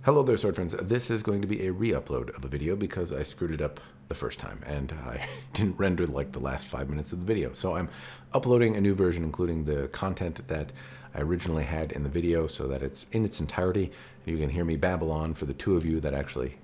Hello there, sword friends. This is going to be a re-upload of a video because I screwed it up the first time and I didn't render like the last 5 minutes of the video. So I'm uploading a new version, including the content that I originally had in the video so that it's in its entirety. You can hear me babble on for the two of you that actually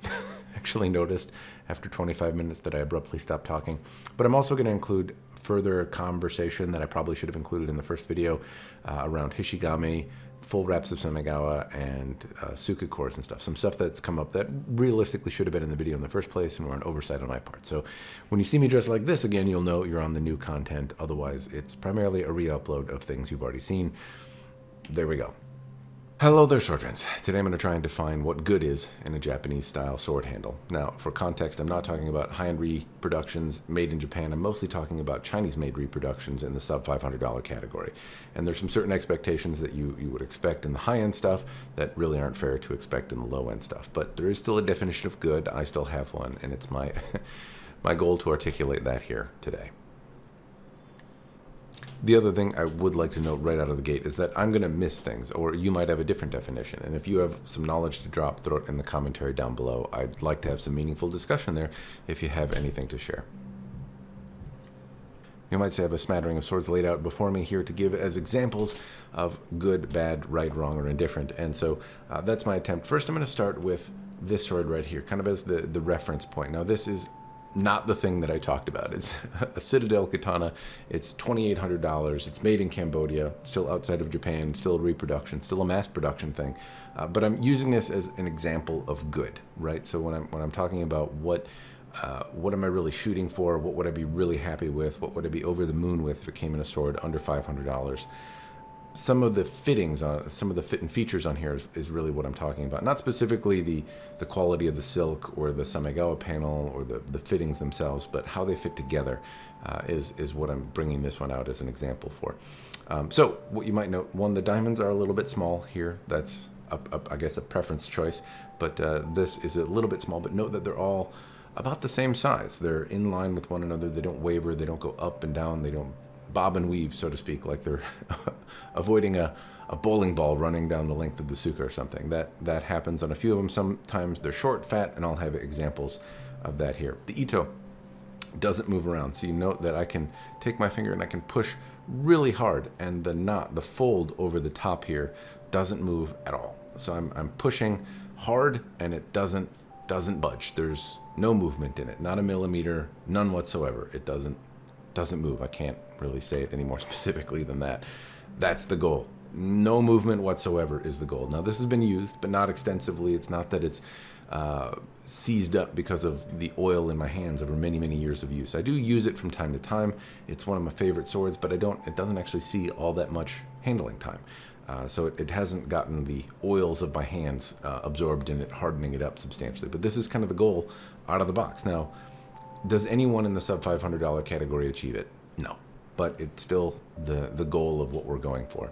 noticed after 25 minutes that I abruptly stopped talking. But I'm also going to include further conversation that I probably should have included in the first video around hishigami, full wraps of Samigawa, and Tsuka cores and stuff. Some stuff that's come up that realistically should have been in the video in the first place and were an oversight on my part. So when you see me dressed like this again, you'll know you're on the new content. Otherwise, it's primarily a re-upload of things you've already seen. There we go. Hello there, sword friends. Today I'm going to try and define what good is in a Japanese-style sword handle. Now, for context, I'm not talking about high-end reproductions made in Japan. I'm mostly talking about Chinese-made reproductions in the sub-$500 category. And there's some certain expectations that you would expect in the high-end stuff that really aren't fair to expect in the low-end stuff. But there is still a definition of good. I still have one, and it's my, my goal to articulate that here today. The other thing I would like to note right out of the gate is that I'm going to miss things, or you might have a different definition. And if you have some knowledge to drop, throw it in the commentary down below. I'd like to have some meaningful discussion there if you have anything to share. You might say I have a smattering of swords laid out before me here to give as examples of good, bad, right, wrong, or indifferent. And so that's my attempt. First, I'm going to start with this sword right here, kind of as the reference point. Now, this is not the thing that I talked about. It's a Citadel katana. It's $2,800. It's made in Cambodia, still outside of Japan, still a reproduction, still a mass production thing. But I'm using this as an example of good, right? So when I'm talking about what am I really shooting for? What would I be really happy with? What would I be over the moon with if it came in a sword under $500? Some of the fittings on some of the fit and features on here is really what I'm talking about. Not specifically the quality of the silk or the Samigawa panel or the fittings themselves, but how they fit together is what I'm bringing this one out as an example for. So what you might note, one, the diamonds are a little bit small here. That's I guess a preference choice, but this is a little bit small. But note that they're all about the same size. They're in line with one another. They don't waver. They don't go up and down. They don't bob and weave, so to speak, like they're avoiding a bowling ball running down the length of the Tsuka or something. That happens on a few of them. Sometimes they're short, fat, and I'll have examples of that here. The Ito doesn't move around, so you note that I can take my finger and I can push really hard, and the knot, the fold over the top here, doesn't move at all. So I'm pushing hard, and it doesn't budge. There's no movement in it, not a millimeter, none whatsoever. It doesn't move. I can't really say it any more specifically than that. That's the goal. No movement whatsoever is the goal. Now, this has been used, but not extensively. It's not that it's seized up because of the oil in my hands over many, many years of use. I do use it from time to time. It's one of my favorite swords, but it doesn't actually see all that much handling time. So it hasn't gotten the oils of my hands absorbed in it, hardening it up substantially. But this is kind of the goal out of the box. Now, does anyone in the sub-$500 category achieve it? No, but it's still the goal of what we're going for.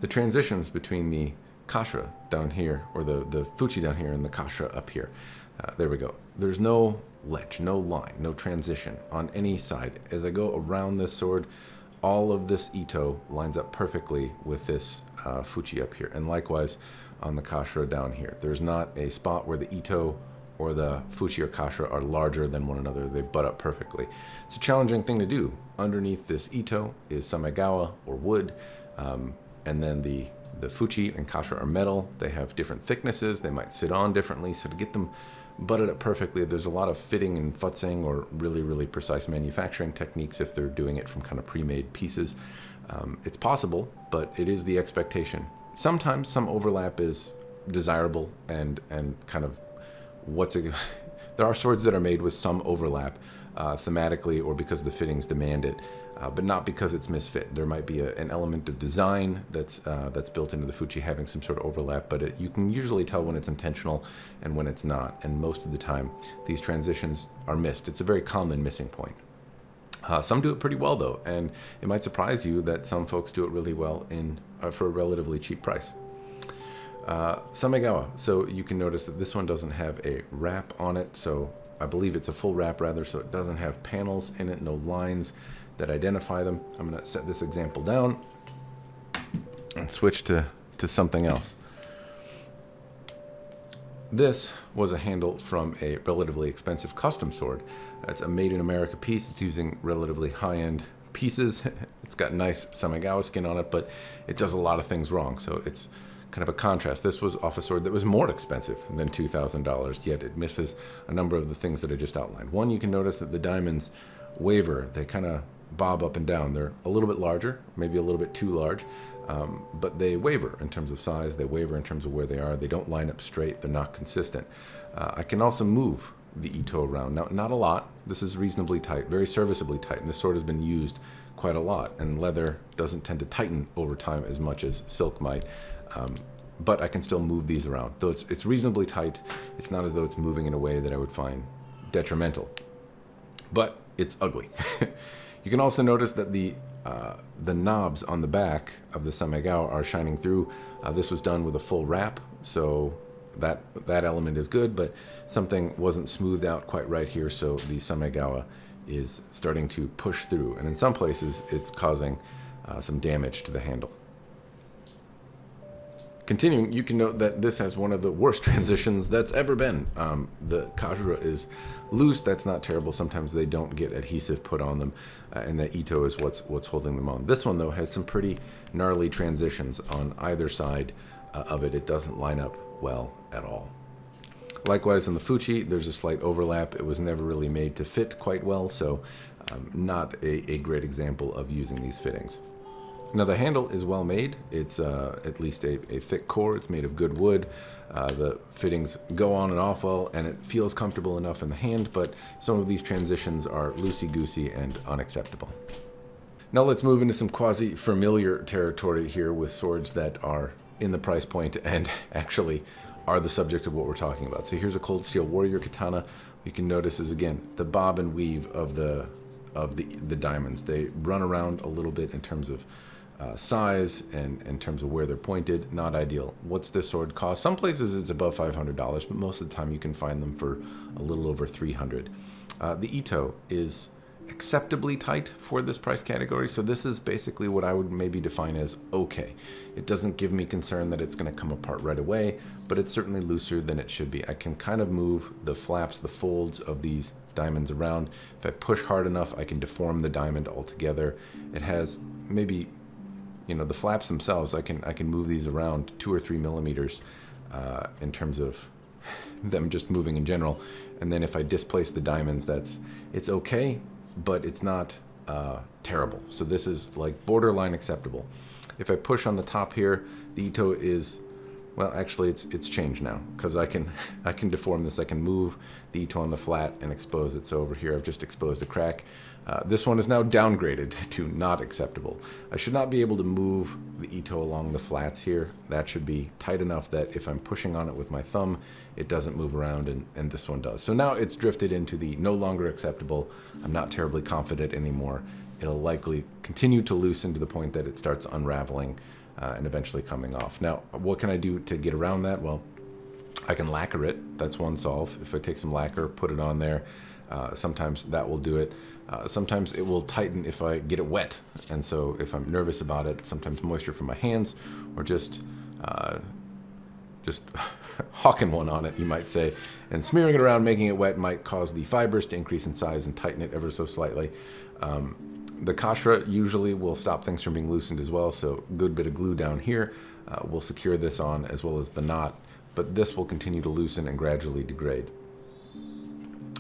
The transitions between the kashra down here, or the fuchi down here, and the kashra up here, there we go. There's no ledge, no line, no transition on any side. As I go around this sword, all of this Ito lines up perfectly with this fuchi up here, and likewise on the kashra down here. There's not a spot where the Ito or the fuchi or kashra are larger than one another. They butt up perfectly. It's a challenging thing to do. Underneath this Ito is Samigawa or wood, and then the fuchi and kashra are metal. They have different thicknesses. They might sit on differently. So to get them butted up perfectly, there's a lot of fitting and futzing or really, really precise manufacturing techniques if they're doing it from kind of pre-made pieces. It's possible, but it is the expectation. Sometimes some overlap is desirable and kind of there are swords that are made with some overlap thematically or because the fittings demand it, but not because it's misfit. There might be an element of design that's built into the fuchi having some sort of overlap, but you can usually tell when it's intentional and when it's not, and most of the time these transitions are missed. It's a very common missing point. Some do it pretty well though, and it might surprise you that some folks do it really well for a relatively cheap price. Samigawa, so you can notice that this one doesn't have a wrap on it, so I believe it's a full wrap rather, so it doesn't have panels in it, no lines that identify them. I'm going to set this example down and switch to something else. This was a handle from a relatively expensive custom sword. It's a made in America piece. It's using relatively high-end pieces. It's got nice Samigawa skin on it, but it does a lot of things wrong. So it's kind of a contrast. This was off a sword that was more expensive than $2,000, yet it misses a number of the things that I just outlined. One, you can notice that the diamonds waver. They kind of bob up and down. They're a little bit larger, maybe a little bit too large, but they waver in terms of size. They waver in terms of where they are. They don't line up straight. They're not consistent. I can also move the Ito around. Now, not a lot. This is reasonably tight, very serviceably tight, and this sword has been used quite a lot, and leather doesn't tend to tighten over time as much as silk might. But I can still move these around. Though it's reasonably tight, it's not as though it's moving in a way that I would find detrimental. But it's ugly. You can also notice that the knobs on the back of the Samigawa are shining through. This was done with a full wrap, so that element is good, but something wasn't smoothed out quite right here, so the Samigawa is starting to push through, and in some places it's causing some damage to the handle. Continuing, you can note that this has one of the worst transitions that's ever been. The kajura is loose. That's not terrible. Sometimes they don't get adhesive put on them, and the Ito is what's holding them on. This one, though, has some pretty gnarly transitions on either side of it. It doesn't line up well at all. Likewise, in the Fuchi, there's a slight overlap. It was never really made to fit quite well, so not a great example of using these fittings. Now, the handle is well made. It's at least a thick core. It's made of good wood. The fittings go on and off well, and it feels comfortable enough in the hand, but some of these transitions are loosey-goosey and unacceptable. Now let's move into some quasi-familiar territory here with swords that are in the price point and actually are the subject of what we're talking about. So here's a cold steel warrior katana. You can notice is, again, the bob and weave of the diamonds. They run around a little bit in terms of size and in terms of where they're pointed. Not ideal. What's this sword cost? Some places it's above $500, but most of the time you can find them for a little over $300. The Ito is acceptably tight for this price category, so this is basically what I would maybe define as okay. It doesn't give me concern that it's going to come apart right away, but it's certainly looser than it should be. I can kind of move the flaps, the folds of these diamonds around. If I push hard enough, I can deform the diamond altogether. It has maybe, the flaps themselves, I can move these around 2 or 3 millimeters in terms of them just moving in general. And then if I displace the diamonds, it's okay, but it's not terrible. So this is like borderline acceptable. If I push on the top here, the Ito is, well, actually it's changed now, because I can deform this. I can move the Ito on the flat and expose it. So over here I've just exposed a crack. This one is now downgraded to not acceptable. I should not be able to move the Ito along the flats here. That should be tight enough that if I'm pushing on it with my thumb, it doesn't move around, and this one does. So now it's drifted into the no longer acceptable. I'm not terribly confident anymore. It'll likely continue to loosen to the point that it starts unraveling and eventually coming off. Now, what can I do to get around that? Well, I can lacquer it. That's one solve. If I take some lacquer, put it on there, sometimes that will do it. Sometimes it will tighten if I get it wet. And so if I'm nervous about it, sometimes moisture from my hands or just hawking one on it, you might say, and smearing it around, making it wet, might cause the fibers to increase in size and tighten it ever so slightly. The kashra usually will stop things from being loosened as well, so a good bit of glue down here will secure this on, as well as the knot, but this will continue to loosen and gradually degrade.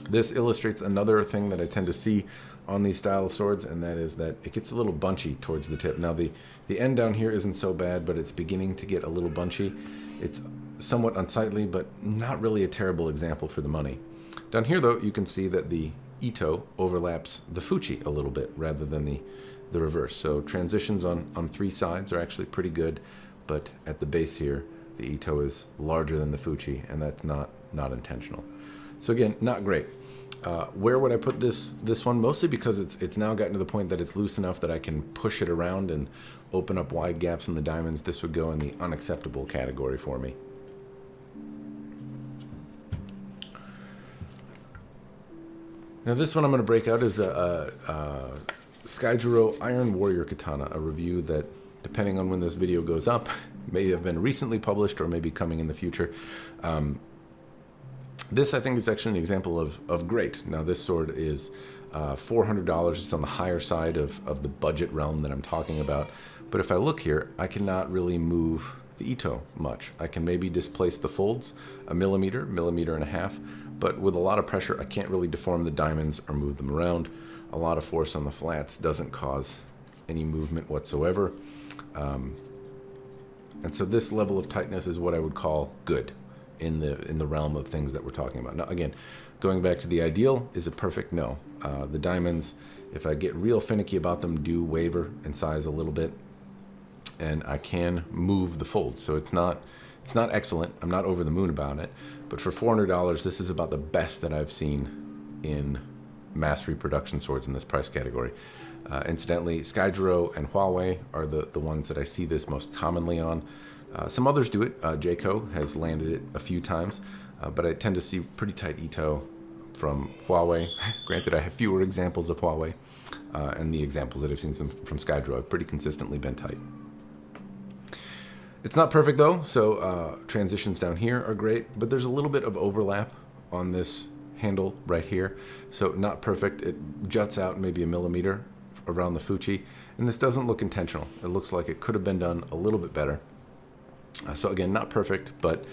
This illustrates another thing that I tend to see on these style of swords, and that is that it gets a little bunchy towards the tip. Now the end down here isn't so bad, but it's beginning to get a little bunchy. It's somewhat unsightly, but not really a terrible example for the money. Down here, though, you can see that the Ito overlaps the Fuchi a little bit rather than the reverse. So transitions on 3 sides are actually pretty good, but at the base here, the Ito is larger than the Fuchi, and that's not intentional. So again, not great. Where would I put this one? Mostly because it's now gotten to the point that it's loose enough that I can push it around and open up wide gaps in the diamonds. This would go in the unacceptable category for me. Now this one I'm going to break out is a Skyjuro Iron Warrior Katana, a review that, depending on when this video goes up, may have been recently published or maybe coming in the future. This, I think, is actually an example of great. Now, this sword is $400. It's on the higher side of the budget realm that I'm talking about. But if I look here, I cannot really move the Ito much. I can maybe displace the folds a millimeter, millimeter and a half, but with a lot of pressure, I can't really deform the diamonds or move them around. A lot of force on the flats doesn't cause any movement whatsoever. And so this level of tightness is what I would call good in the realm of things that we're talking about. Now, again, going back to the ideal, is it perfect? No. The diamonds, if I get real finicky about them, do waver in size a little bit, and I can move the folds. So it's not excellent. I'm not over the moon about it, but for $400, this is about the best that I've seen in mass reproduction swords in this price category. Incidentally, Skydro and Huawei are the ones that I see this most commonly on. Some others do it. Jayco has landed it a few times, but I tend to see pretty tight Ito from Huawei. Granted, I have fewer examples of Huawei, and the examples that I've seen from Skydro have pretty consistently been tight. It's not perfect though, so transitions down here are great, but there's a little bit of overlap on this handle right here, so not perfect. It juts out maybe a millimeter around the Fuchi, and this doesn't look intentional. It looks like it could have been done a little bit better. So again, not perfect, but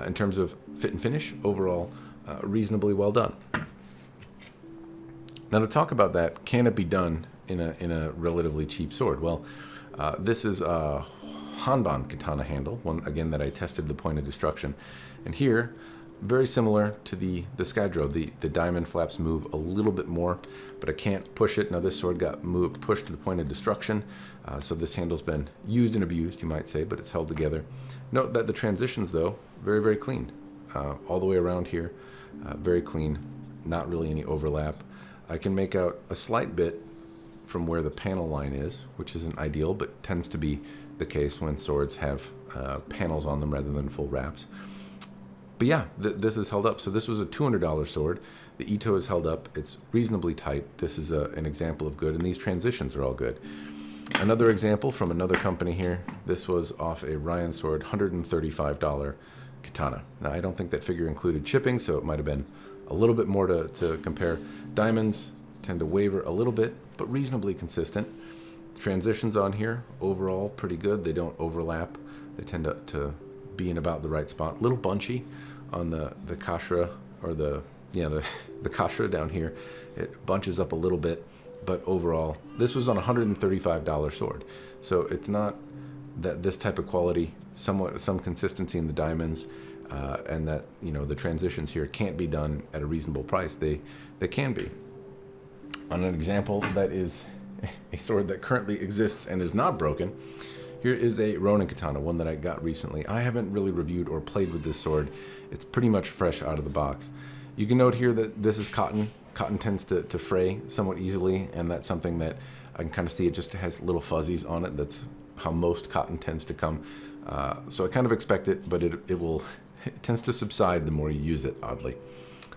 in terms of fit and finish, overall, reasonably well done. Now to talk about that, can it be done in a relatively cheap sword? Well, this is a Hanban katana handle, one again that I tested the point of destruction, and here, very similar to the Skydro, the diamond flaps move a little bit more, but I can't push it. Now this sword got pushed to the point of destruction, so this handle's been used and abused, you might say, but it's held together. Note that the transitions, though, very, very clean. All the way around here, very clean, not really any overlap. I can make out a slight bit from where the panel line is, which isn't ideal, but tends to be the case when swords have panels on them rather than full wraps. But yeah, this is held up. So this was a $200 sword. The Ito is held up. It's reasonably tight. This is an example of good, and these transitions are all good. Another example from another company here. This was off a Ryan sword, $135 katana. Now, I don't think that figure included shipping, so it might have been a little bit more to compare. Diamonds tend to waver a little bit, but reasonably consistent. Transitions on here, overall, pretty good. They don't overlap. They tend to be in about the right spot. Little bunchy on the kashra, or the kashra down here. It bunches up a little bit, but overall, this was on a $135 sword. So it's not that this type of quality, some consistency in the diamonds, and that the transitions here can't be done at a reasonable price. They can be. On an example that is a sword that currently exists and is not broken, here is a Ronin katana, one that I got recently. I haven't really reviewed or played with this sword. It's pretty much fresh out of the box. You can note here that this is cotton. Cotton tends to fray somewhat easily, and that's something that I can kind of see. It just has little fuzzies on it. That's how most cotton tends to come. So I kind of expect it, but it tends to subside the more you use it, oddly.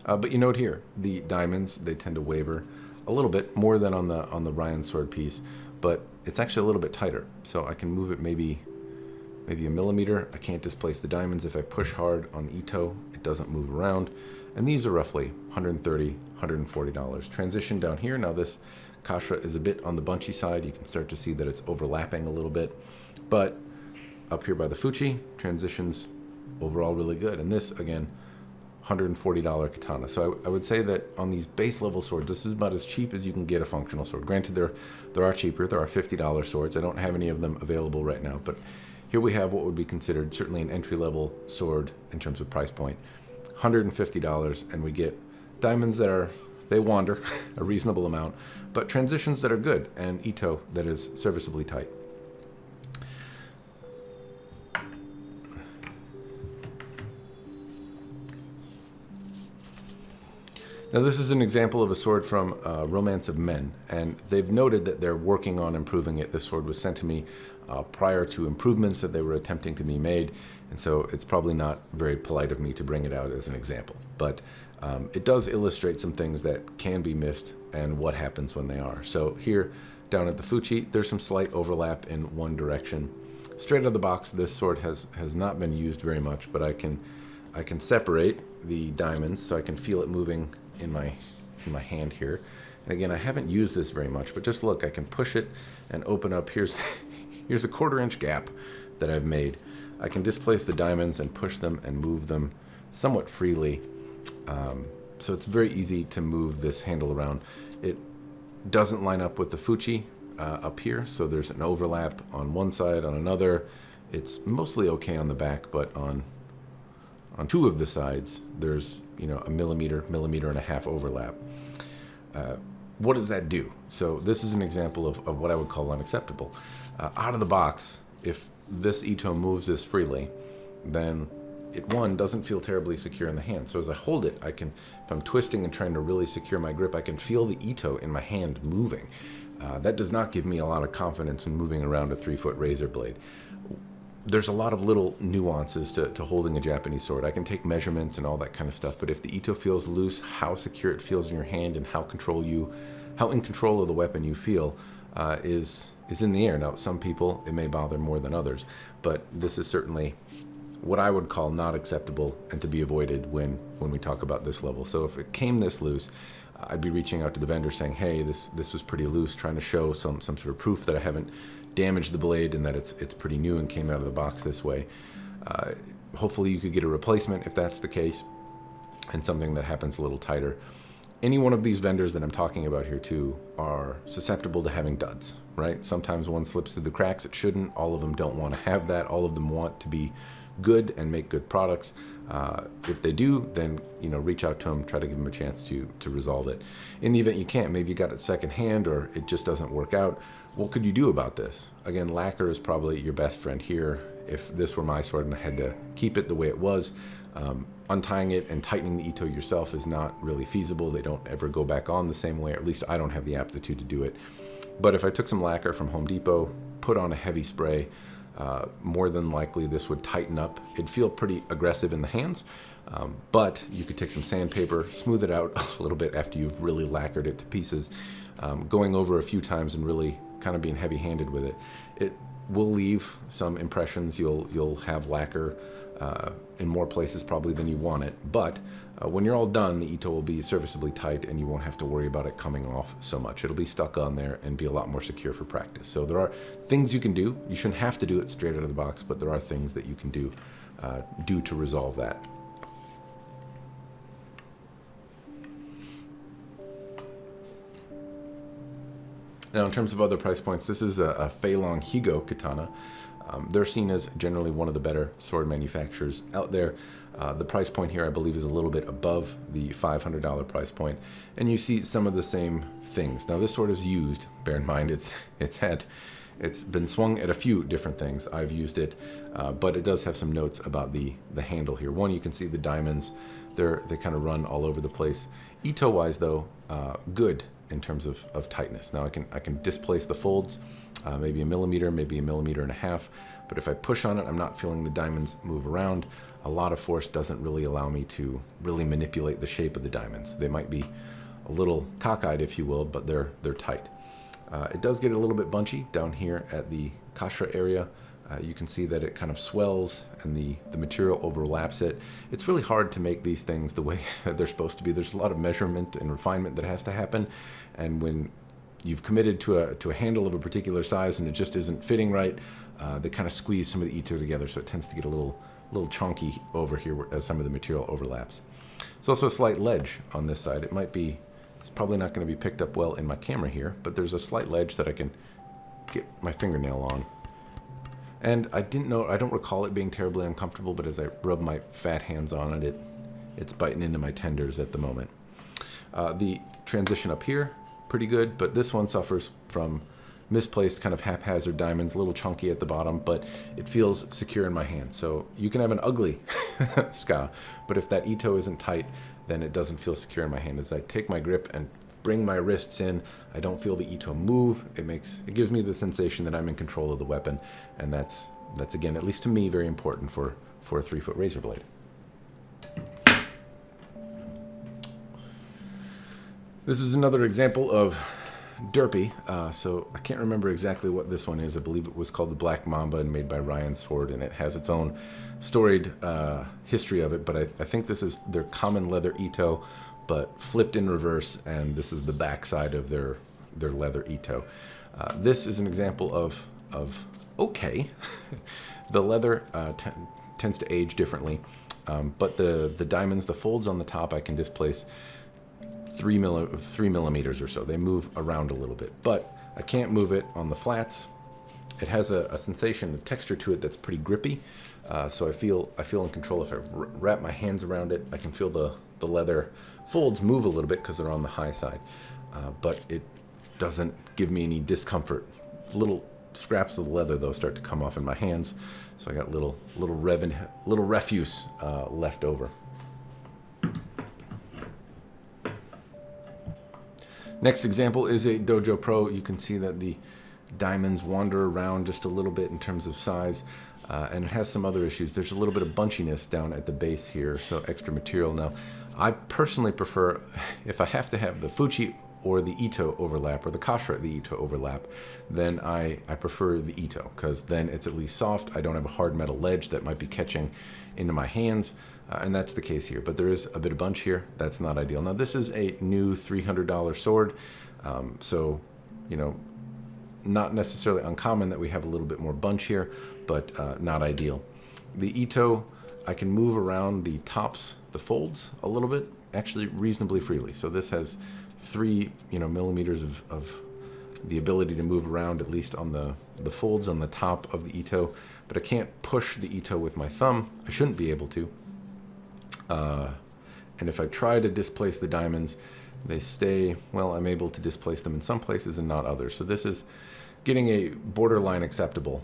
But you note here, the diamonds, they tend to waver a little bit more than on the Ryan sword piece, but it's actually a little bit tighter. So I can move it maybe a millimeter. I can't displace the diamonds. If I push hard on the Ito, it doesn't move around. And these are roughly $130, $140. Transition down here. Now this kashra is a bit on the bunchy side. You can start to see that it's overlapping a little bit. But up here by the Fuchi, transitions overall really good. And this, again, $140 katana. So I would say that on these base level swords, this is about as cheap as you can get a functional sword. Granted, there are cheaper. There are $50 swords. I don't have any of them available right now, but here we have what would be considered certainly an entry-level sword in terms of price point. $150, and we get diamonds that they wander a reasonable amount, but transitions that are good, and Ito that is serviceably tight. Now this is an example of a sword from Romance of Men, and they've noted that they're working on improving it. This sword was sent to me prior to improvements that they were attempting to be made, and so it's probably not very polite of me to bring it out as an example. But it does illustrate some things that can be missed and what happens when they are. So here, down at the Fuchi, there's some slight overlap in one direction. Straight out of the box, this sword has not been used very much, but I can I can separate the diamonds so I can feel it moving in my hand here. And again, I haven't used this very much, but just look, I can push it and open up. Here's here's a 1/4 inch gap that I've made. I can displace the diamonds and push them and move them somewhat freely. So it's very easy to move this handle around. It doesn't line up with the Fuchi up here, so there's an overlap on one side, on another. It's mostly okay on the back, but on 2 of the sides, there's, you know, a millimeter and a half overlap. What does that do? So this is an example of what I would call unacceptable. Out of the box, if this Ito moves this freely, then it, one, doesn't feel terribly secure in the hand. So as I hold it, I can, if I'm twisting and trying to really secure my grip, I can feel the Ito in my hand moving. That does not give me a lot of confidence when moving around a 3-foot razor blade. There's a lot of little nuances to holding a Japanese sword. I can take measurements and all that kind of stuff, but if the Ito feels loose, how secure it feels in your hand and how in control of the weapon you feel is in the air. Now, some people, it may bother more than others, but this is certainly what I would call not acceptable and to be avoided when we talk about this level. So if it came this loose, I'd be reaching out to the vendor saying, hey, this was pretty loose, trying to show some sort of proof that I haven't damaged the blade and that it's pretty new and came out of the box this way. Hopefully you could get a replacement if that's the case, and something that happens a little tighter. Any one of these vendors that I'm talking about here too are susceptible to having duds, right? Sometimes one slips through the cracks. It shouldn't. All of them don't want to have that. All of them want to be good and make good products. If they do, then, you know, reach out to them, try to give them a chance to resolve it. In the event you can't, maybe you got it secondhand or it just doesn't work out, what could you do about this? Again, lacquer is probably your best friend here. If this were my sword and I had to keep it the way it was, untying it and tightening the Ito yourself is not really feasible. They don't ever go back on the same way, or at least I don't have the aptitude to do it. But if I took some lacquer from Home Depot, put on a heavy spray, more than likely this would tighten up. It'd feel pretty aggressive in the hands, but you could take some sandpaper, smooth it out a little bit after you've really lacquered it to pieces. Going over a few times and really kind of being heavy-handed with it, it will leave some impressions. You'll have lacquer in more places probably than you want it, but when you're all done, the Ito will be serviceably tight and you won't have to worry about it coming off so much. It'll be stuck on there and be a lot more secure for practice. So there are things you can do. You shouldn't have to do it straight out of the box, but there are things that you can do to resolve that. Now, in terms of other price points, this is a Feilong Higo katana. They're seen as generally one of the better sword manufacturers out there. The price point here, I believe, is a little bit above the $500 price point, and you see some of the same things. Now, this sword is used. Bear in mind, it's been swung at a few different things. I've used it, but it does have some notes about the handle here. One, you can see the diamonds. They kind of run all over the place. Ito-wise, though, good in terms of tightness. Now, I can displace the folds, maybe a millimeter, maybe a millimeter and a half. But if I push on it, I'm not feeling the diamonds move around. A lot of force doesn't really allow me to really manipulate the shape of the diamonds. They might be a little cockeyed, if you will, but they're tight. It does get a little bit bunchy down here at the kashra area. You can see that it kind of swells and the material overlaps it. It's really hard to make these things the way that they're supposed to be. There's a lot of measurement and refinement that has to happen, and when you've committed to a handle of a particular size and it just isn't fitting right, they kind of squeeze some of the Ito together, so it tends to get a little chunky over here as some of the material overlaps. There's also a slight ledge on this side. It's probably not going to be picked up well in my camera here, but there's a slight ledge that I can get my fingernail on. And I don't recall it being terribly uncomfortable, but as I rub my fat hands on it, it's biting into my tenders at the moment. The transition up here, pretty good, but this one suffers from misplaced kind of haphazard diamonds, a little chunky at the bottom, but it feels secure in my hand. So you can have an ugly ska, but if that Ito isn't tight, then it doesn't feel secure in my hand. As I take my grip and bring my wrists in, I don't feel the Ito move. It gives me the sensation that I'm in control of the weapon, and that's again, at least to me, very important for a 3-foot razor blade. This is another example of derpy, so I can't remember exactly what this one is. I believe it was called the Black Mamba and made by Ryan Sword, and it has its own storied history of it, but I think this is their common leather Ito, but flipped in reverse, and this is the backside of their leather Ito. This is an example of okay. The leather tends to age differently, but the diamonds, the folds on the top, I can displace 3 millimeters or so. They move around a little bit, but I can't move it on the flats. It has a sensation, a texture to it that's pretty grippy, so I feel in control. If I wrap my hands around it, I can feel the leather folds move a little bit because they're on the high side, but it doesn't give me any discomfort. Little scraps of the leather though start to come off in my hands, so I got little refuse left over. Next example is a Dojo Pro. You can see that the diamonds wander around just a little bit in terms of size, and it has some other issues. There's a little bit of bunchiness down at the base here, so extra material. Now, I personally prefer, if I have to have the Fuchi or the Ito overlap, or the Kashira, the Ito overlap, then I prefer the Ito, because then it's at least soft. I don't have a hard metal ledge that might be catching into my hands, and that's the case here. But there is a bit of bunch here. That's not ideal. Now, this is a new $300 sword, so, you know, not necessarily uncommon that we have a little bit more bunch here, but not ideal. The Ito, I can move around the tops, the folds, a little bit, actually reasonably freely. So this has 3 millimeters of the ability to move around, at least on the folds on the top of the Ito, but I can't push the Ito with my thumb. I shouldn't be able to. And if I try to displace the diamonds, they stay, well, I'm able to displace them in some places and not others. So this is getting a borderline acceptable.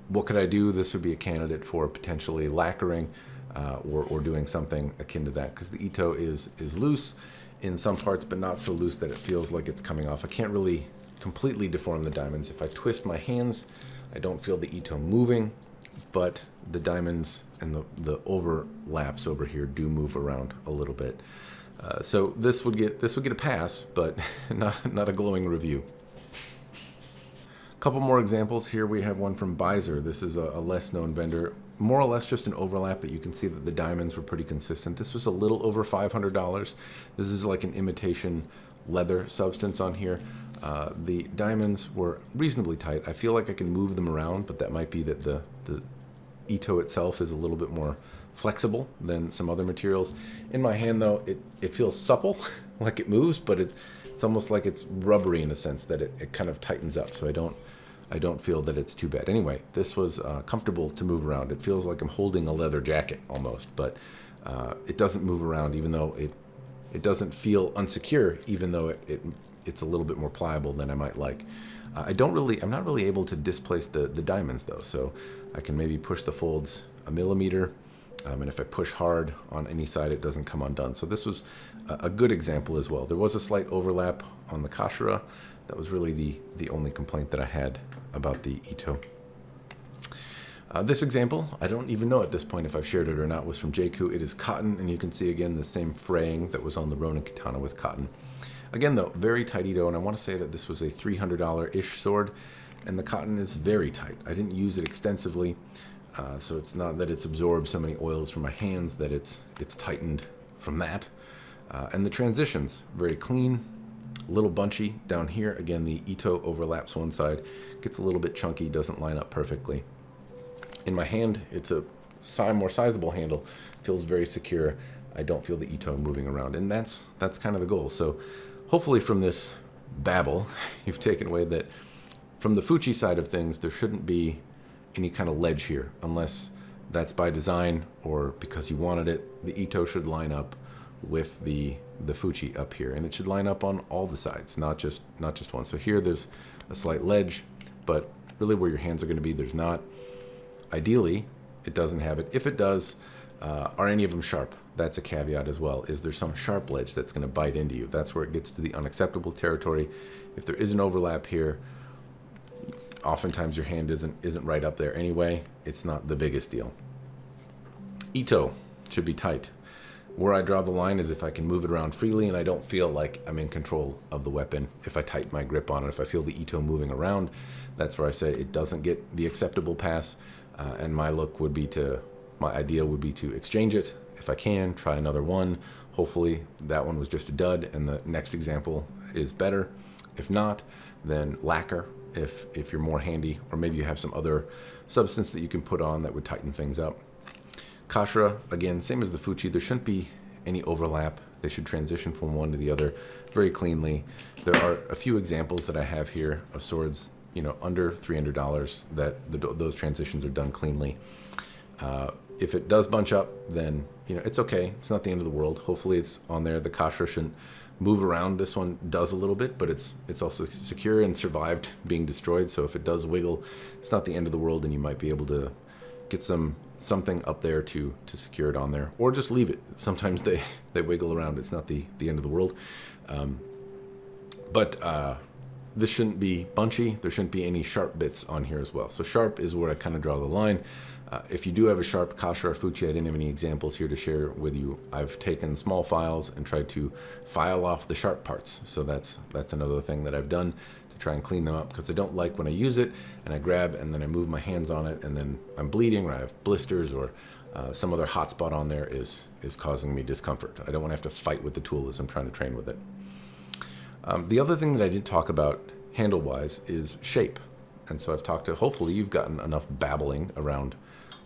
What could I do? This would be a candidate for potentially lacquering or doing something akin to that, because the Ito is loose in some parts, but not so loose that it feels like it's coming off. I can't really completely deform the diamonds. If I twist my hands, I don't feel the Ito moving, but the diamonds and the overlaps over here do move around a little bit. So this would get a pass, but not a glowing review. A couple more examples here. We have one from Beiser. This is a less known vendor, more or less just an overlap, but you can see that the diamonds were pretty consistent. This was a little over $500. This is like an imitation leather substance on here. The diamonds were reasonably tight. I feel like I can move them around, but that might be that the Ito itself is a little bit more flexible than some other materials. In my hand though, it feels supple, like it moves, but it's almost like it's rubbery in a sense that it kind of tightens up, so I don't feel that it's too bad. Anyway, this was comfortable to move around. It feels like I'm holding a leather jacket almost, but it doesn't move around, even though it doesn't feel unsecure, even though it's a little bit more pliable than I might like. I'm not really able to displace the diamonds though, so I can maybe push the folds a millimeter, and if I push hard on any side, it doesn't come undone. So this was a good example as well. There was a slight overlap on the Kashira. That was really the only complaint that I had about the Ito. This example, I don't even know at this point if I've shared it or not, was from Jakku. It is cotton, and you can see again the same fraying that was on the Ronin katana with cotton. Again though, very tight Ito, and I want to say that this was a $300-ish sword, and the cotton is very tight. I didn't use it extensively, so it's not that it's absorbed so many oils from my hands that it's tightened from that. And the transitions, very clean, a little bunchy down here. Again, the Ito overlaps one side, gets a little bit chunky, doesn't line up perfectly. In my hand, it's a more sizable handle, feels very secure. I don't feel the Ito moving around, and that's kind of the goal. So hopefully from this babble, you've taken away that from the Fuchi side of things, there shouldn't be any kind of ledge here, unless that's by design or because you wanted it. The Ito should line up with the Fuchi up here, and it should line up on all the sides, not just one. So here there's a slight ledge, but really where your hands are going to be, there's not. Ideally, it doesn't have it. If it does, are any of them sharp? That's a caveat as well. Is there some sharp ledge that's going to bite into you? That's where it gets to the unacceptable territory. If there is an overlap here, oftentimes your hand isn't right up there anyway. It's not the biggest deal. Ito should be tight. Where I draw the line is if I can move it around freely and I don't feel like I'm in control of the weapon. If I tighten my grip on it, if I feel the ito moving around, that's where I say it doesn't get the acceptable pass. And my idea would be to exchange it. If I can, try another one. Hopefully that one was just a dud and the next example is better. If not, then lacquer if you're more handy, or maybe you have some other substance that you can put on that would tighten things up. Kashira, again, same as the Fuchi, there shouldn't be any overlap. They should transition from one to the other very cleanly. There are a few examples that I have here of swords, under $300 that those transitions are done cleanly. If it does bunch up, then, it's okay. It's not the end of the world. Hopefully it's on there. The Kashira shouldn't move around. This one does a little bit, but it's also secure and survived being destroyed. So if it does wiggle, it's not the end of the world, and you might be able to get something up there to secure it on there, or just leave it. Sometimes they wiggle around. It's not the end of the world. But this shouldn't be bunchy. There shouldn't be any sharp bits on here as well. So sharp is where I kind of draw the line. If you do have a sharp Kashira or Fuchi, I didn't have any examples here to share with you. I've taken small files and tried to file off the sharp parts. So that's another thing that I've done to try and clean them up, because I don't like when I use it and I grab and then I move my hands on it and then I'm bleeding, or I have blisters, or some other hot spot on there is causing me discomfort. I don't want to have to fight with the tool as I'm trying to train with it. The other thing that I did talk about handle-wise is shape. And so I've talked to, hopefully you've gotten enough babbling around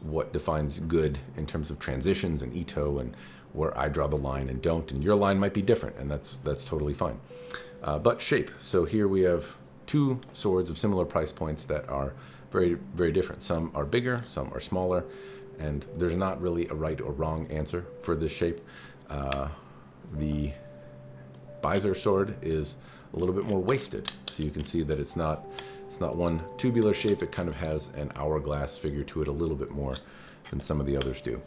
what defines good in terms of transitions and ito and where I draw the line and don't, and your line might be different, and that's totally fine. But shape. So here we have two swords of similar price points that are very, very different. Some are bigger, some are smaller, and there's not really a right or wrong answer for this shape. The Bizar sword is a little bit more wasted, so you can see that it's not one tubular shape. It kind of has an hourglass figure to it a little bit more than some of the others do.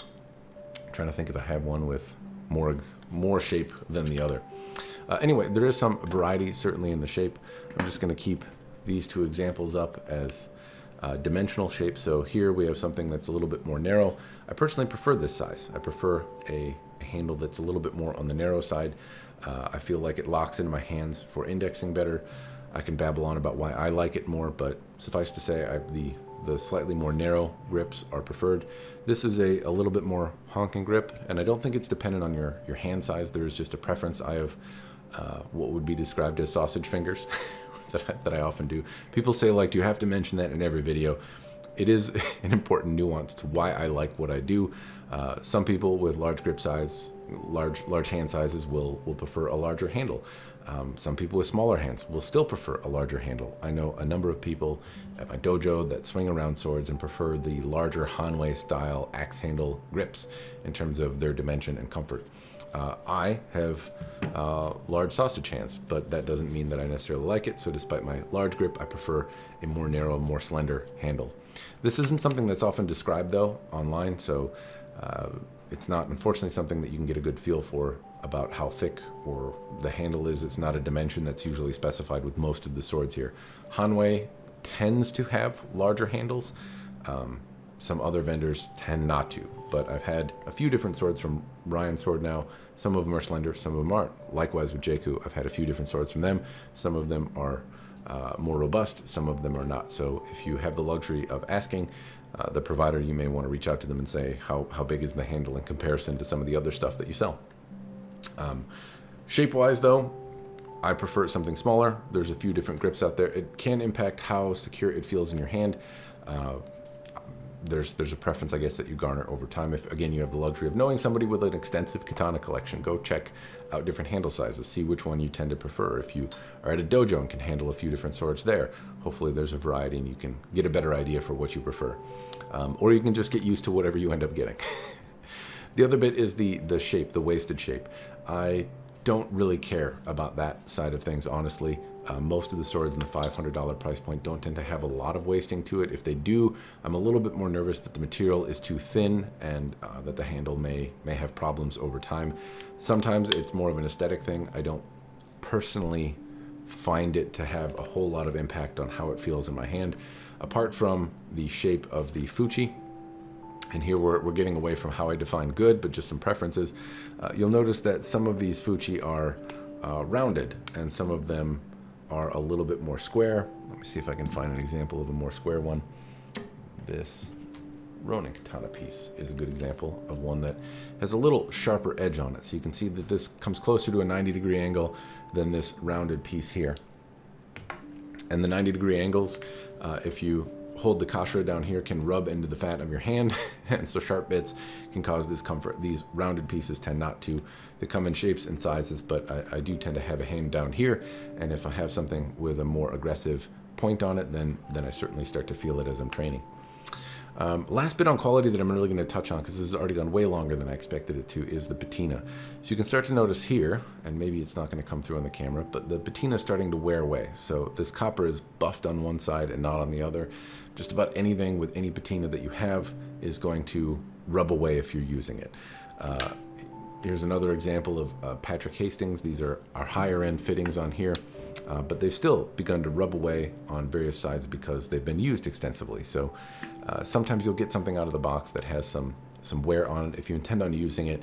I'm trying to think if I have one with more shape than the other. Anyway, there is some variety certainly in the shape. I'm just going to keep these two examples up as dimensional shape. So here we have something that's a little bit more narrow. I personally prefer this size. I prefer a handle that's a little bit more on the narrow side. I feel like it locks into my hands for indexing better. I can babble on about why I like it more, but suffice to say, the slightly more narrow grips are preferred. This is a little bit more honking grip, and I don't think it's dependent on your hand size. There is just a preference. I have what would be described as sausage fingers that I often do. People say, like, do you have to mention that in every video? It is an important nuance to why I like what I do. Some people with large grip size, large hand sizes will prefer a larger handle. Some people with smaller hands will still prefer a larger handle. I know a number of people at my dojo that swing around swords and prefer the larger Hanwei style axe handle grips in terms of their dimension and comfort. I have large sausage hands, but that doesn't mean that I necessarily like it. So despite my large grip, I prefer a more narrow, more slender handle. This isn't something that's often described though online, so it's not, unfortunately, something that you can get a good feel for about how thick or the handle is. It's not a dimension that's usually specified with most of the swords here. Hanwei tends to have larger handles. Some other vendors tend not to, but I've had a few different swords from Ryan's sword now. Some of them are slender, some of them aren't. Likewise with Jaku, I've had a few different swords from them. Some of them are more robust, some of them are not. So if you have the luxury of asking the provider, you may want to reach out to them and say, how big is the handle in comparison to some of the other stuff that you sell? Shape-wise, though, I prefer something smaller. There's a few different grips out there. It can impact how secure it feels in your hand. There's a preference, I guess, that you garner over time. If, again, you have the luxury of knowing somebody with an extensive katana collection, go check out different handle sizes, see which one you tend to prefer. If you are at a dojo and can handle a few different swords there, hopefully there's a variety and you can get a better idea for what you prefer. Or you can just get used to whatever you end up getting. The other bit is the shape, the wasted shape. I don't really care about that side of things, honestly. Most of the swords in the $500 price point don't tend to have a lot of wasting to it. If they do, I'm a little bit more nervous that the material is too thin and that the handle may have problems over time. Sometimes it's more of an aesthetic thing. I don't personally find it to have a whole lot of impact on how it feels in my hand. Apart from the shape of the Fuchi, And here we're getting away from how I define good, but just some preferences. You'll notice that some of these fuchi are rounded, and some of them are a little bit more square. Let me see if I can find an example of a more square one. This Ronin katana piece is a good example of one that has a little sharper edge on it. So you can see that this comes closer to a 90-degree angle than this rounded piece here. And the 90-degree angles, if you hold the kashira down here, can rub into the fat of your hand, and so sharp bits can cause discomfort. These rounded pieces tend not to. They come in shapes and sizes, but I do tend to have a hand down here, and if I have something with a more aggressive point on it, then I certainly start to feel it as I'm training. Last bit on quality that I'm really going to touch on, because this has already gone way longer than I expected it to, is the patina. So you can start to notice here, and maybe it's not going to come through on the camera, but the patina is starting to wear away. So this copper is buffed on one side and not on the other. Just about anything with any patina that you have is going to rub away if you're using it. Here's another example of Patrick Hastings. These are our higher end fittings on here, but they've still begun to rub away on various sides because they've been used extensively. So sometimes you'll get something out of the box that has some wear on it. If you intend on using it,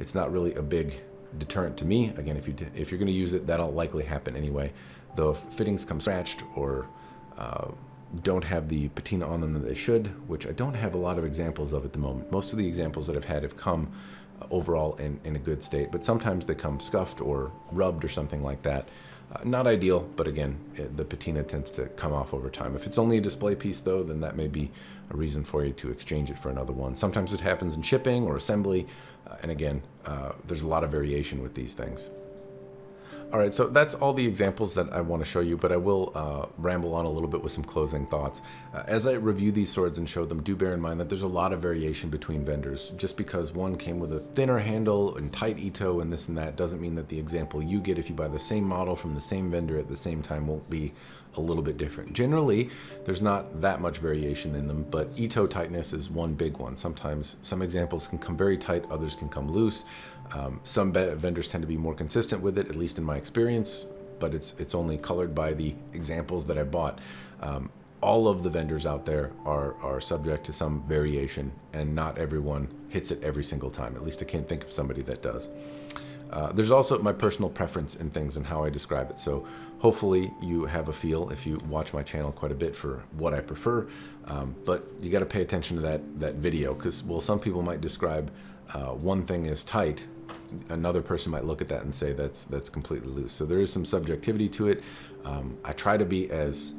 it's not really a big deterrent to me. Again, if you're going to use it, that'll likely happen anyway. Though if fittings come scratched or don't have the patina on them that they should, which I don't have a lot of examples of at the moment. Most of the examples that I've had have come overall in a good state, but sometimes they come scuffed or rubbed or something like that. Not ideal, but again, the patina tends to come off over time. If it's only a display piece though, then that may be a reason for you to exchange it for another one. Sometimes it happens in shipping or assembly, and again, there's a lot of variation with these things. All right, so that's all the examples that I want to show you, but I will ramble on a little bit with some closing thoughts. As I review these swords and show them, do bear in mind that there's a lot of variation between vendors. Just because one came with a thinner handle and tight ito and this and that doesn't mean that the example you get if you buy the same model from the same vendor at the same time won't be a little bit different. Generally, there's not that much variation in them, but ito tightness is one big one. Sometimes some examples can come very tight, others can come loose. Some vendors tend to be more consistent with it, at least in my experience, but it's only colored by the examples that I bought. All of the vendors out there are subject to some variation, and not everyone hits it every single time. At least I can't think of somebody that does. There's also my personal preference in things and how I describe it. So hopefully you have a feel, if you watch my channel quite a bit, for what I prefer. But you got to pay attention to that video, because while some people might describe one thing as tight, another person might look at that and say that's completely loose. So there is some subjectivity to it. I try to be as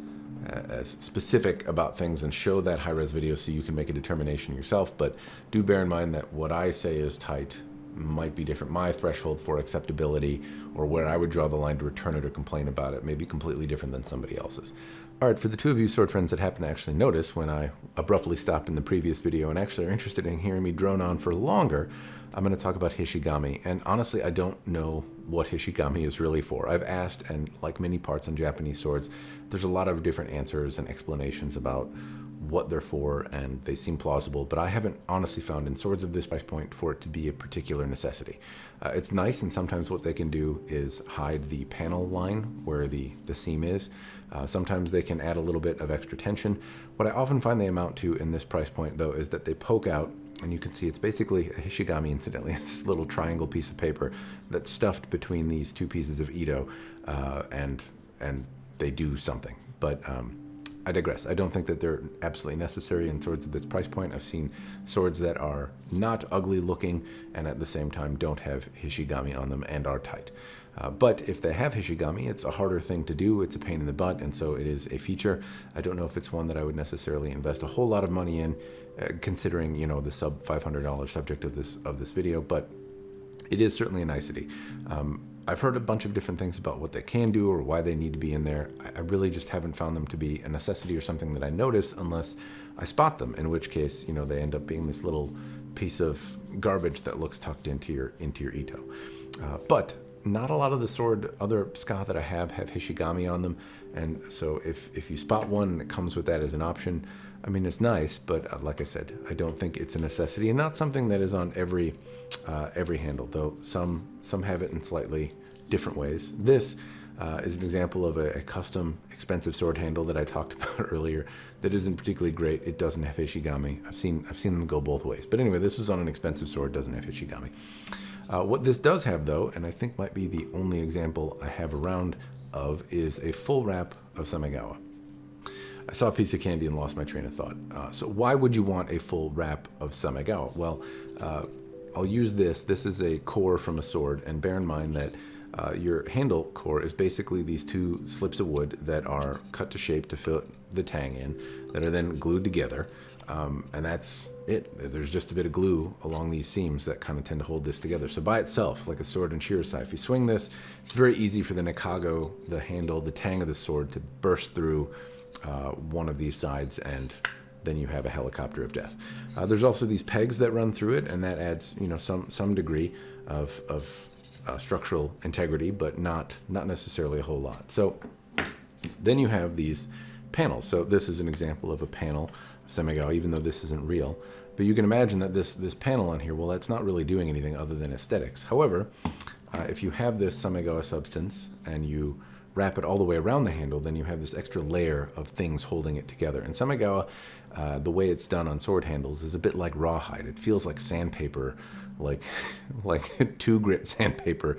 specific about things and show that high-res video so you can make a determination yourself, but do bear in mind that what I say is tight might be different. My threshold for acceptability, or where I would draw the line to return it or complain about it, may be completely different than somebody else's. All right, for the two of you sword friends that happen to actually notice when I abruptly stopped in the previous video and actually are interested in hearing me drone on for longer, I'm going to talk about hishigami. And honestly, I don't know what hishigami is really for. I've asked, and like many parts on Japanese swords, there's a lot of different answers and explanations about what they're for, and they seem plausible, but I haven't honestly found in swords of this price point for it to be a particular necessity. It's nice, and sometimes what they can do is hide the panel line where the seam is. Sometimes they can add a little bit of extra tension. What I often find they amount to in this price point, though, is that they poke out, and you can see it's basically a hishigami, incidentally. It's this little triangle piece of paper that's stuffed between these two pieces of ito, and they do something. But I digress. I don't think that they're absolutely necessary in swords at this price point. I've seen swords that are not ugly looking and at the same time don't have hishigami on them and are tight. But if they have hishigami, it's a harder thing to do. It's a pain in the butt, and so it is a feature. I don't know if it's one that I would necessarily invest a whole lot of money in, considering, you know, the sub $500 subject of this video, but it is certainly a nicety. I've heard a bunch of different things about what they can do or why they need to be in there. I really just haven't found them to be a necessity or something that I notice unless I spot them, in which case, you know, they end up being this little piece of garbage that looks tucked into your ito. But not a lot of the other ska that I have hishigami on them, and so if you spot one that comes with that as an option, I mean, it's nice, but like I said, I don't think it's a necessity, and not something that is on every handle, though some have it in slightly different ways. This, is an example of a custom expensive sword handle that I talked about earlier that isn't particularly great. It doesn't have hishigami. I've seen them go both ways. But anyway, this was on an expensive sword, doesn't have hishigami. What this does have, though, and I think might be the only example I have around of, is a full wrap of Samegawa. I saw a piece of candy and lost my train of thought. So why would you want a full wrap of Samegawa? Well, I'll use this. This is a core from a sword, and bear in mind that your handle core is basically these two slips of wood that are cut to shape to fit the tang in, that are then glued together, and that's it. There's just a bit of glue along these seams that kind of tend to hold this together. So by itself, like a sword in Shirosai, if you swing this, it's very easy for the nakago, the handle, the tang of the sword, to burst through one of these sides, and then you have a helicopter of death. There's also these pegs that run through it, and that adds, some degree of structural integrity, but not necessarily a whole lot. So then you have these panels. So this is an example of a panel of Samegawa, even though this isn't real. But you can imagine that this panel on here, well, that's not really doing anything other than aesthetics. However, if you have this Samegawa substance and you wrap it all the way around the handle, then you have this extra layer of things holding it together. And Samegawa, the way it's done on sword handles, is a bit like rawhide. It feels like sandpaper, like 2-grit sandpaper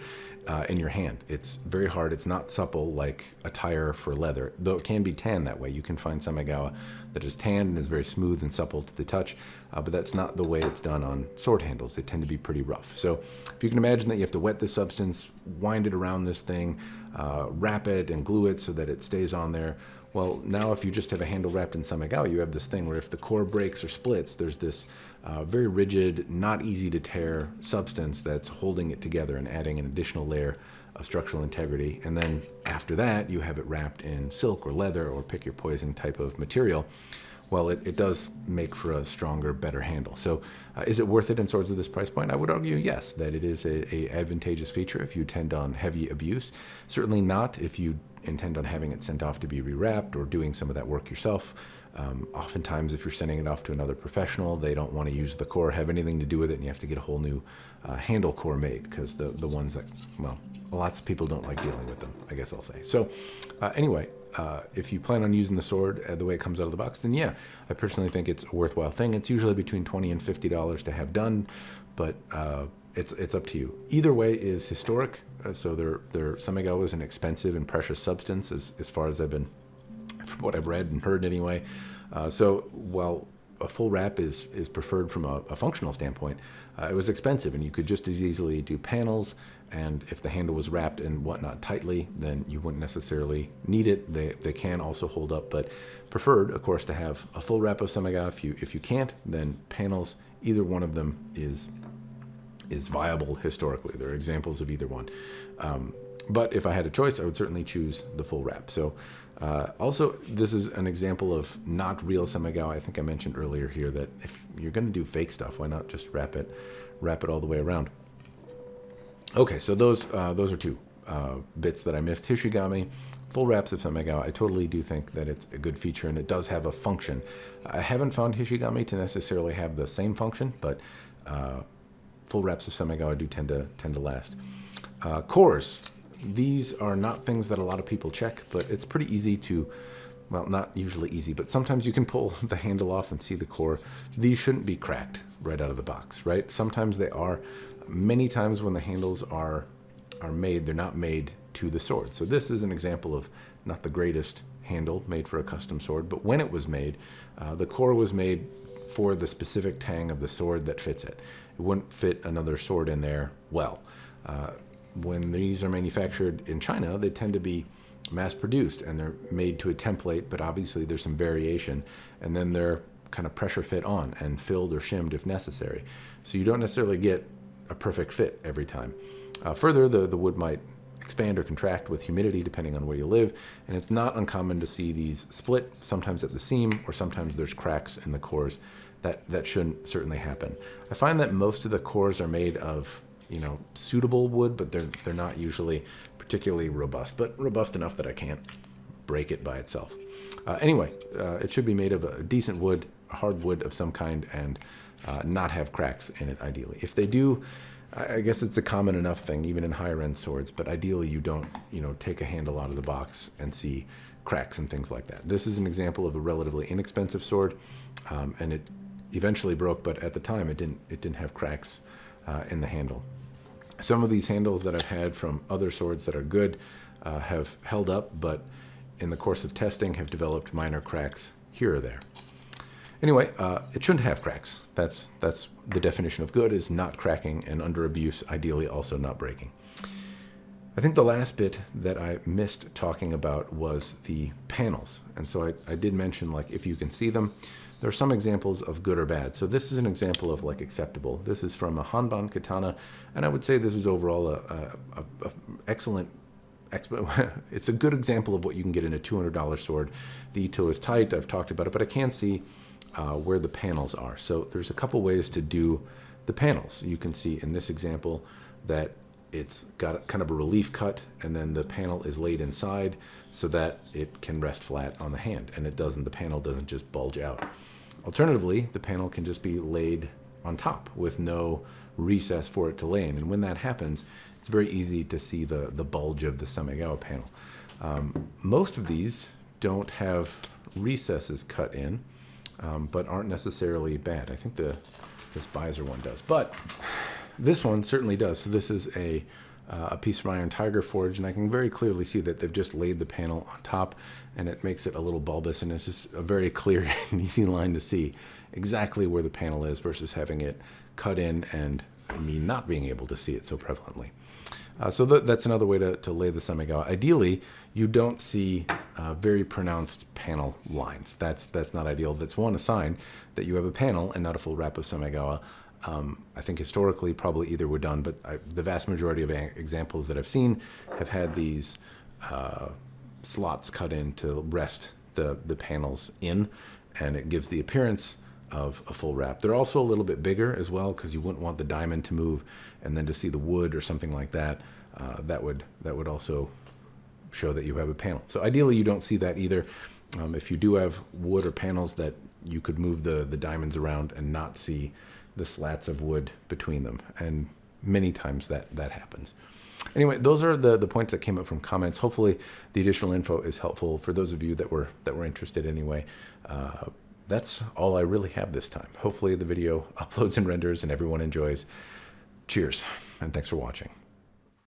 in your hand. It's very hard. It's not supple like a tire for leather, though it can be tanned that way. You can find Samegawa that is tanned and is very smooth and supple to the touch, but that's not the way it's done on sword handles. They tend to be pretty rough. So if you can imagine that you have to wet this substance, wind it around this thing, wrap it and glue it so that it stays on there. Well, now if you just have a handle wrapped in Samegawa, you have this thing where if the core breaks or splits, there's this very rigid, not easy to tear substance that's holding it together and adding an additional layer of structural integrity. And then after that, you have it wrapped in silk or leather or pick your poison type of material. Well, it does make for a stronger, better handle. So is it worth it in swords of this price point? I would argue yes, that it is a advantageous feature if you intend on heavy abuse. Certainly not if you intend on having it sent off to be rewrapped or doing some of that work yourself. Oftentimes, if you're sending it off to another professional, they don't want to use the core, have anything to do with it, and you have to get a whole new handle core made, because the ones that, well, lots of people don't like dealing with them, I guess I'll say. So anyway, if you plan on using the sword the way it comes out of the box, then yeah, I personally think it's a worthwhile thing. It's usually between $20 and $50 to have done, but it's up to you. Either way is historic. So Samegawa is an expensive and precious substance, as far as I've been, from what I've read and heard anyway. So while a full wrap is preferred from a functional standpoint, it was expensive, and you could just as easily do panels, and if the handle was wrapped and whatnot tightly, then you wouldn't necessarily need it. They can also hold up, but preferred, of course, to have a full wrap of Samegawa. If you can't, then panels. Either one of them is viable historically. There are examples of either one. But if I had a choice, I would certainly choose the full wrap. So also, this is an example of not real Samegawa. I think I mentioned earlier here that if you're going to do fake stuff, why not just wrap it all the way around? Okay, so those are two bits that I missed. Hishigami, full wraps of Samegawa. I totally do think that it's a good feature, and it does have a function. I haven't found Hishigami to necessarily have the same function, but full wraps of Samegawa do tend to last. Cores. These are not things that a lot of people check, but it's pretty easy to, well, not usually easy, but sometimes you can pull the handle off and see the core. These shouldn't be cracked right out of the box, right? Sometimes they are. Many times when the handles are made, they're not made to the sword. So this is an example of not the greatest handle made for a custom sword, but when it was made, the core was made for the specific tang of the sword that fits it. It wouldn't fit another sword in there well. When these are manufactured in China, they tend to be mass-produced, and they're made to a template, but obviously there's some variation, and then they're kind of pressure fit on and filled or shimmed if necessary. So you don't necessarily get a perfect fit every time. Further, the wood might expand or contract with humidity depending on where you live, and it's not uncommon to see these split, sometimes at the seam, or sometimes there's cracks in the cores. That shouldn't certainly happen. I find that most of the cores are made of suitable wood, but they're not usually particularly robust, but robust enough that I can't break it by itself. Anyway, it should be made of a decent wood, a hard wood of some kind, and not have cracks in it ideally. If they do, I guess it's a common enough thing, even in higher end swords, but ideally you don't, take a handle out of the box and see cracks and things like that. This is an example of a relatively inexpensive sword, and it eventually broke, but at the time it didn't have cracks in the handle. Some of these handles that I've had from other swords that are good have held up, but in the course of testing have developed minor cracks here or there. Anyway, it shouldn't have cracks. That's the definition of good, is not cracking, and under abuse, ideally also not breaking. I think the last bit that I missed talking about was the panels. And so I did mention, like, if you can see them, there are some examples of good or bad. So this is an example of, like, acceptable. This is from a Hanban katana, and I would say this is overall a excellent. It's a good example of what you can get in a $200 sword. The ito is tight. I've talked about it, but I can see where the panels are. So there's a couple ways to do the panels. You can see in this example that it's got kind of a relief cut, and then the panel is laid inside so that it can rest flat on the hand, and the panel doesn't just bulge out. Alternatively, the panel can just be laid on top with no recess for it to lay in, and when that happens, it's very easy to see the bulge of the Samegawa panel. Most of these don't have recesses cut in, but aren't necessarily bad. I think this Beiser one does, but this one certainly does. So this is a piece from Iron Tiger Forge, and I can very clearly see that they've just laid the panel on top, and it makes it a little bulbous, and it's just a very clear and easy line to see exactly where the panel is versus having it cut in and me not being able to see it so prevalently. So that's another way to lay the Samegawa. Ideally, you don't see very pronounced panel lines. That's not ideal. That's a sign that you have a panel and not a full wrap of Samegawa. I think historically probably either were done, but the vast majority of examples that I've seen have had these slots cut in to rest the panels in, and it gives the appearance of a full wrap. They're also a little bit bigger as well, because you wouldn't want the diamond to move and then to see the wood or something like that. That would also show that you have a panel. So ideally you don't see that either. If you do have wood or panels, that you could move the diamonds around and not see the slats of wood between them, and many times that happens. Anyway, those are the points that came up from comments. Hopefully the additional info is helpful for those of you that were interested anyway. That's all I really have this time. Hopefully the video uploads and renders and everyone enjoys. Cheers, and thanks for watching.